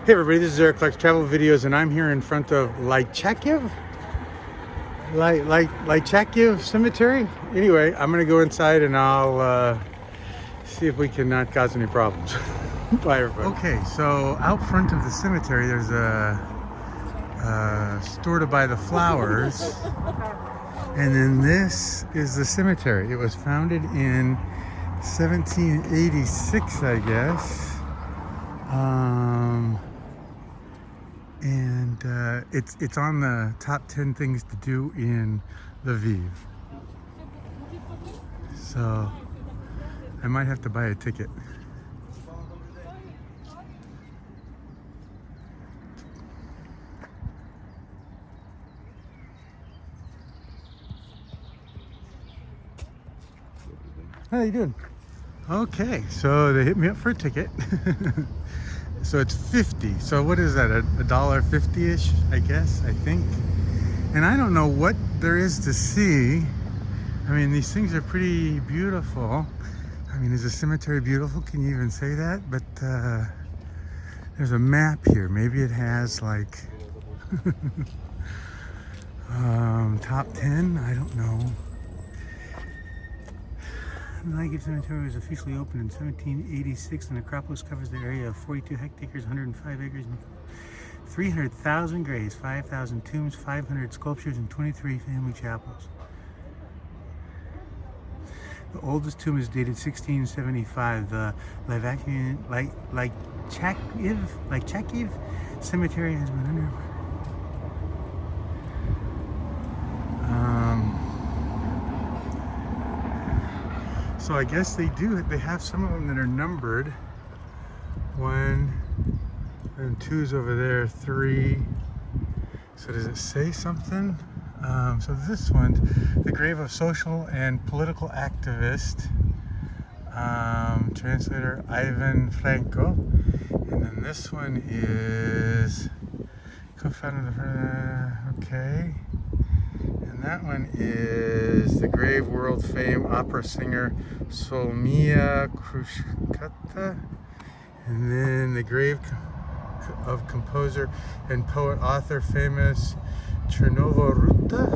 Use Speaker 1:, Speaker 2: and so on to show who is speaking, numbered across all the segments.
Speaker 1: Hey everybody, this is Eric Clark's Travel Videos, and I'm here in front of Lychakiv Cemetery. Anyway, I'm gonna go inside and I'll see if we can not cause any problems. Bye everybody. Okay, so out front of the cemetery there's a store to buy the flowers, and then this is the cemetery. It was founded in 1786, I guess. It's on the top 10 things to do in Lviv. So I might have to buy a ticket. How you doing? Okay, so they hit me up for a ticket. So it's 50. So what is that? $1.50-ish, I guess, I think. And I don't know what there is to see. I mean, these things are pretty beautiful. I mean, is the cemetery beautiful? Can you even say that? But there's a map here. Maybe it has like top 10. I don't know. The Lychakivsky Cemetery was officially opened in 1786. The necropolis covers the area of 42 hectares, 105 acres, 300,000 graves, 5,000 tombs, 500 sculptures, and 23 family chapels. The oldest tomb is dated 1675. The Lychakiv Cemetery has been under... So I guess they have some of them that are numbered. 1 and 2's over there, 3. So does it say something? So this one, the grave of social and political activist, translator Ivan Franko. And then this one is co-founder of okay. And that one is the grave world fame opera singer Solomia Krushkata. And then the grave of composer and poet author famous Chernovo Ruta.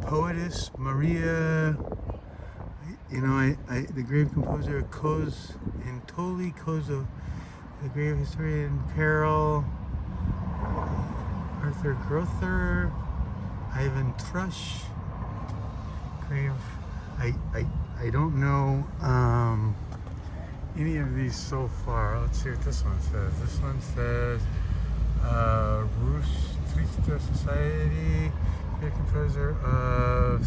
Speaker 1: Poetess Maria, the grave composer Koz Antoli Kozo, the grave historian Karol Arthur Grother, Ivan Trush, grave. I don't know any of these so far. Let's see what this one says. This one says Rus Trista Society, great composer of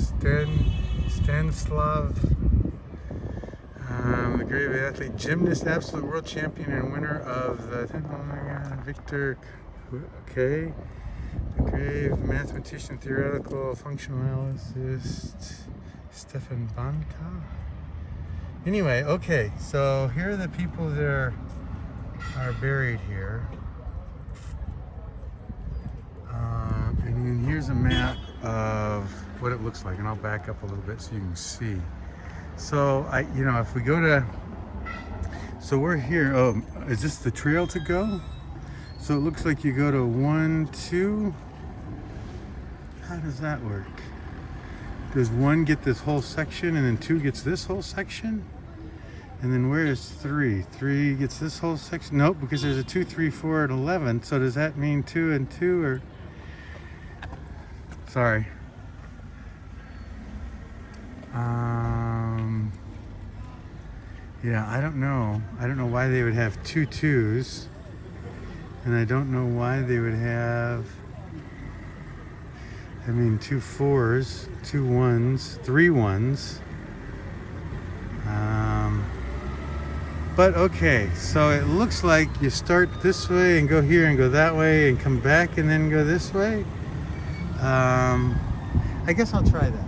Speaker 1: Stanislav, the grave of the athlete, gymnast, absolute world champion and winner of the Victor. Okay. The grave mathematician, theoretical functional analyst Stefan Banka. Anyway, okay, so here are the people that are buried here. And then here's a map of what it looks like, and I'll back up a little bit so you can see. So if we go to, so we're here. Oh, is this the trail to go? So it looks like you go to 1, 2. How does that work? Does 1 get this whole section, and then 2 gets this whole section? And then where is 3? 3 gets this whole section? Nope, because there's a 2, 3, 4, and 11. So does that mean 2 and 2, or? Sorry. Yeah, I don't know. I don't know why they would have 2 2s. And I don't know why they would have, 2 4s, 2 1s, 3 1s. But okay, so it looks like you start this way and go here and go that way and come back and then go this way. I guess I'll try that.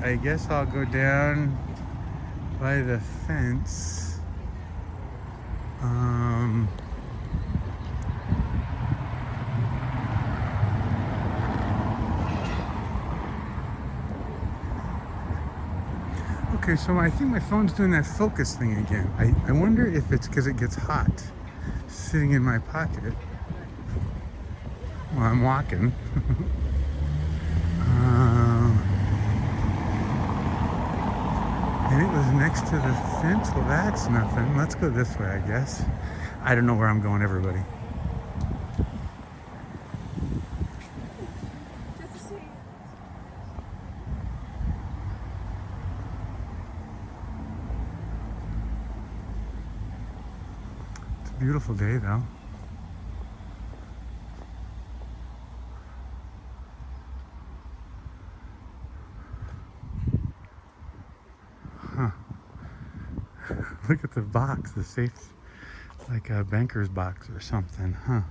Speaker 1: I guess I'll go down by the fence. Okay, so I think my phone's doing that focus thing again. I wonder if it's because it gets hot sitting in my pocket while I'm walking. Maybe it was next to the fence. Well, that's nothing. Let's go this way, I guess. I don't know where I'm going, everybody. It's a beautiful day, though. Look at the box, the safe, like a banker's box or something, huh?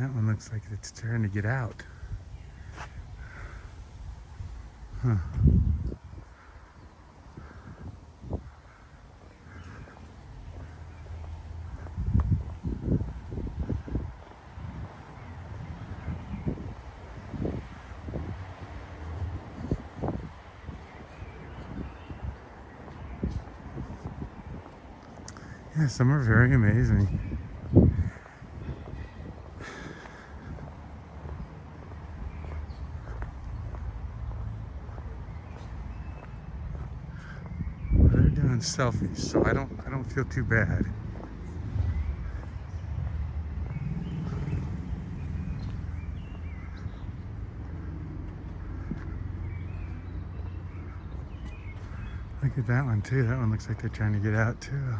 Speaker 1: That one looks like it's trying to get out. Huh. Yeah, some are very amazing. They're doing selfies, so I don't feel too bad. Look at that one too. That one looks like they're trying to get out too.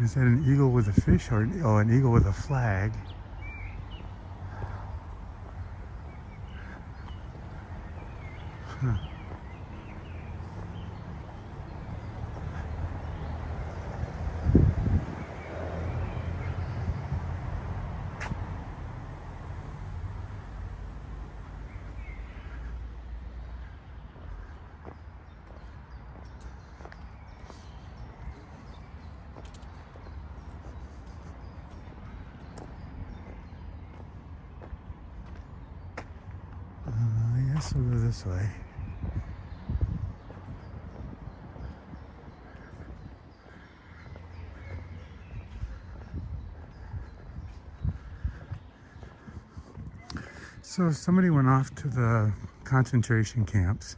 Speaker 1: Is that an eagle with a fish or an eagle with a flag? Huh. Yes, we'll go this way. So somebody went off to the concentration camps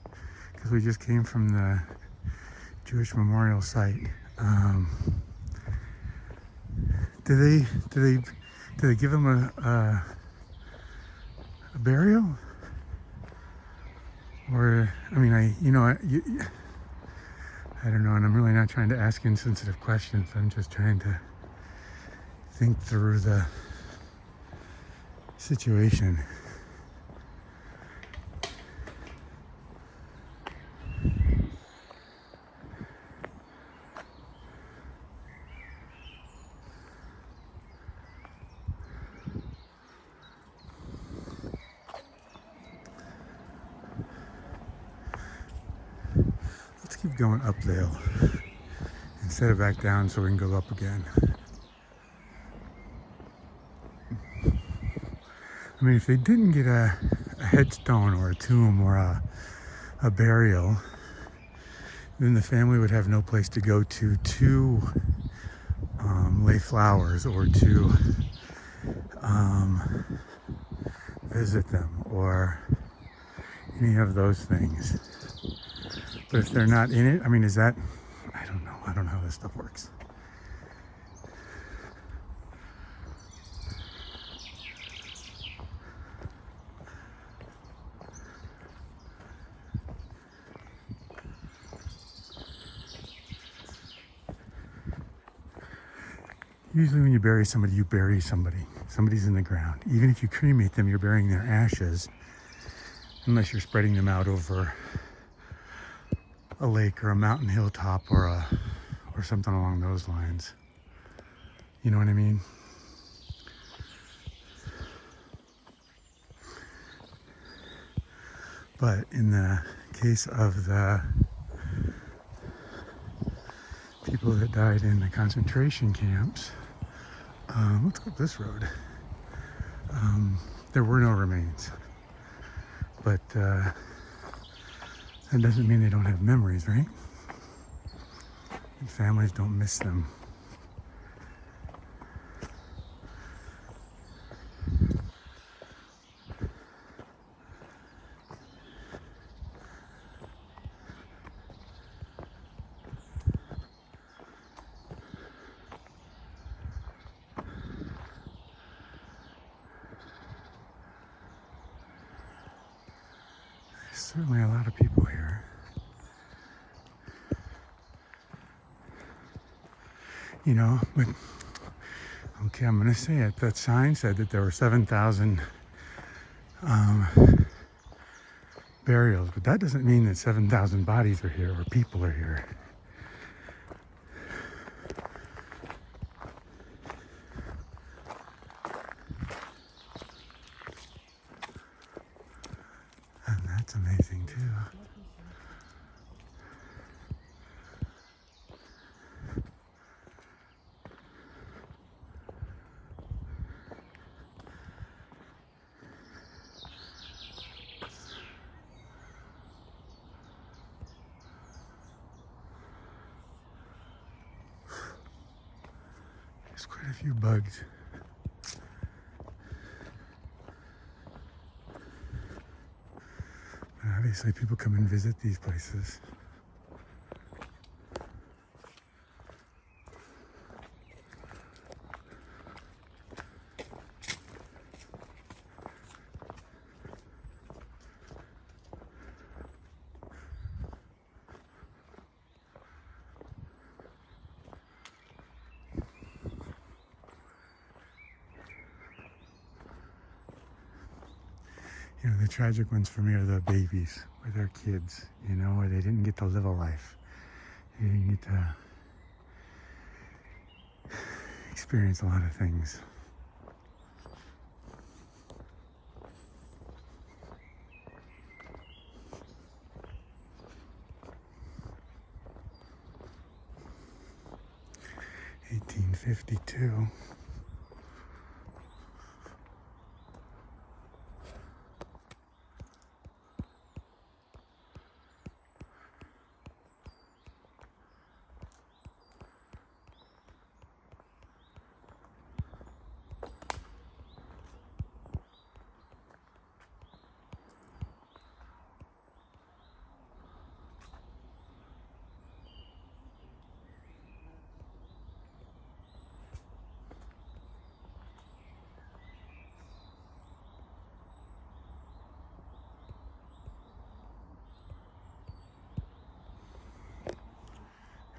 Speaker 1: because we just came from the Jewish memorial site. Did they give them a burial? Or, I mean, I don't know, and I'm really not trying to ask insensitive questions. I'm just trying to think through the situation. Keep going up the hill instead of back down so we can go up again. I mean, if they didn't get a headstone or a tomb or a burial, then the family would have no place to go to lay flowers or to visit them or any of those things. But if they're not in it, I mean, is that, I don't know how this stuff works. Usually when you bury somebody, you bury somebody. Somebody's in the ground. Even if you cremate them, you're burying their ashes, unless you're spreading them out over a lake or a mountain hilltop or something along those lines. You know what I mean? But in the case of the people that died in the concentration camps, let's go up this road. there were no remains. But that doesn't mean they don't have memories, right? And families don't miss them. Certainly a lot of people here. You know, but okay, I'm going to say it. That sign said that there were 7,000 burials, but that doesn't mean that 7,000 bodies are here or people are here. And that's amazing too. There's quite a few bugs. But obviously people come and visit these places. You know, the tragic ones for me are the babies with their kids, you know, where they didn't get to live a life. They didn't get to experience a lot of things. $1852.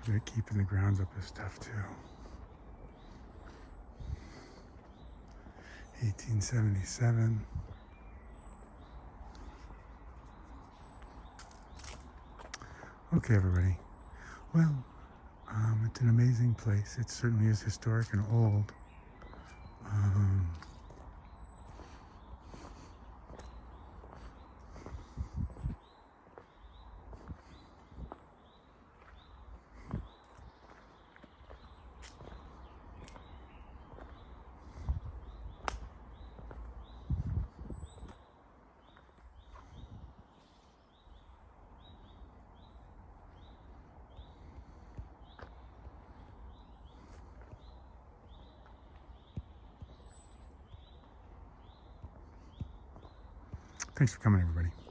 Speaker 1: They're keeping the grounds up with stuff too. 1877. Okay, everybody. Well, it's an amazing place. It certainly is historic and old. Thanks for coming, everybody.